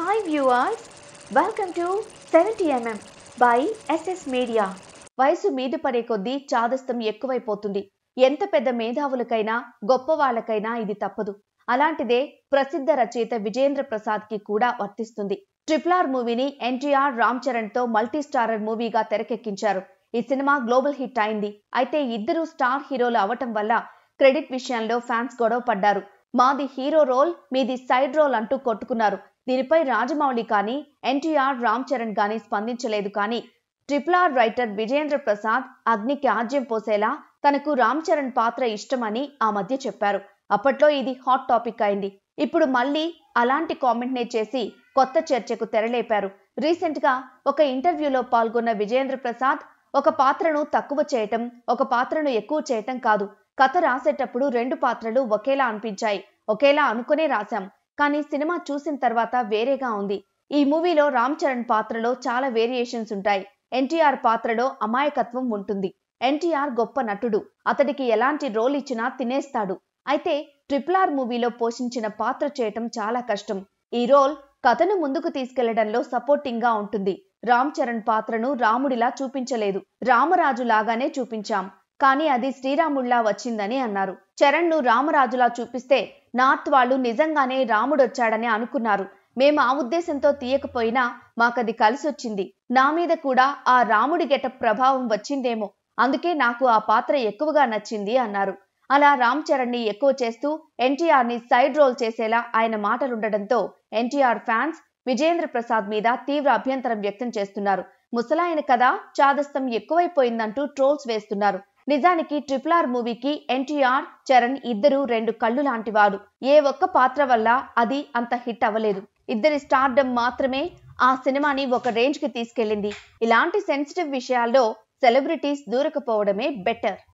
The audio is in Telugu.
Hi viewers, welcome to 70mm by SS Media. వయసు మీద పడే కొద్దీ చాదస్తం ఎక్కువైపోతుంది. ఎంత పెద్ద మేధావులకైనా గొప్ప వాళ్ళకైనా ఇది తప్పదు. అలాంటిదే ప్రసిద్ధ రచయిత విజేంద్ర ప్రసాద్ కి కూడా వర్తిస్తుంది. RRR మూవీని ఎన్టీఆర్ రామ్ చరణ్ తో మల్టీ స్టారర్ మూవీగా తెరకెక్కించారు. ఈ సినిమా గ్లోబల్ హిట్ అయింది. అయితే ఇద్దరు స్టార్ హీరోలు అవటం వల్ల క్రెడిట్ విషయంలో ఫ్యాన్స్ గొడవ పడ్డారు. మాది హీరో రోల్, మీది సైడ్ రోల్ అంటూ కొట్టుకున్నారు. దీనిపై రాజమౌళి కానీ ఎన్టీఆర్ రామ్ చరణ్ కానీ స్పందించలేదు. కానీ RRR రైటర్ విజేంద్ర ప్రసాద్ అగ్నికి ఆజ్యం పోసేలా తనకు రామ్ చరణ్ పాత్ర ఇష్టమని ఆ మధ్య చెప్పారు. అప్పట్లో ఇది హాట్ టాపిక్ అయింది. ఇప్పుడు మళ్ళీ అలాంటి కామెంట్ నే చేసి కొత్త చర్చకు తెరలేపారు. రీసెంట్ గా ఒక ఇంటర్వ్యూలో పాల్గొన్న విజేంద్ర ప్రసాద్ ఒక పాత్రను తక్కువ చేయటం, ఒక పాత్రను ఎక్కువ చేయటం కాదు. కథ రాసేటప్పుడు రెండు పాత్రలు ఒకేలా అనిపించాయి. ఒకేలా అనుకునే రాశాం. కానీ సినిమా చూసిన తర్వాత వేరేగా ఉంది. ఈ మూవీలో రామ్ చరణ్ పాత్రలో చాలా వేరియేషన్స్ ఉంటాయి. ఎన్టీఆర్ పాత్రలో అమాయకత్వం ఉంటుంది. ఎన్టీఆర్ గొప్ప నటుడు. అతడికి ఎలాంటి రోల్ ఇచ్చినా తినేస్తాడు. అయితే RRR మూవీలో పోషించిన పాత్ర చేయటం చాలా కష్టం. ఈ రోల్ కథను ముందుకు తీసుకెళ్లడంలో సపోర్టింగ్ గా ఉంటుంది. రామ్ చరణ్ పాత్రను రాముడిలా చూపించలేదు, రామరాజు లాగానే చూపించాం. కానీ అది శ్రీరాముడిలా వచ్చిందని అన్నారు. చరణ్ ను రామరాజులా చూపిస్తే నార్త్ వాళ్ళు నిజంగానే రాముడొచ్చాడని అనుకున్నారు. మేము ఆ ఉద్దేశంతో తీయకపోయినా మాకది కలిసొచ్చింది. నా మీద కూడా ఆ రాముడి గెటప్ ప్రభావం వచ్చిందేమో, అందుకే నాకు ఆ పాత్ర ఎక్కువగా నచ్చింది అన్నారు. అలా రామ్ చరణ్ ని ఎక్కువ చేస్తూ ఎన్టీఆర్ ని సైడ్ రోల్ చేసేలా ఆయన మాటలుండడంతో ఎన్టీఆర్ ఫ్యాన్స్ విజేంద్ర ప్రసాద్ మీద తీవ్ర అభ్యంతరం వ్యక్తం చేస్తున్నారు. ముసలాయన కదా, చాదస్తం ఎక్కువైపోయిందంటూ ట్రోల్స్ వేస్తున్నారు. నిజానికి RRR మూవీకి ఎన్టీఆర్ చరణ్ ఇద్దరు రెండు కళ్ళు లాంటి వారు. ఏ ఒక్క పాత్ర వల్ల అది అంత హిట్ అవ్వలేదు. ఇద్దరి స్టార్డమ్ మాత్రమే ఆ సినిమాని ఒక రేంజ్ కి తీసుకెళ్లింది. ఇలాంటి సెన్సిటివ్ విషయాల్లో సెలబ్రిటీస్ దూరకపోవడమే బెటర్.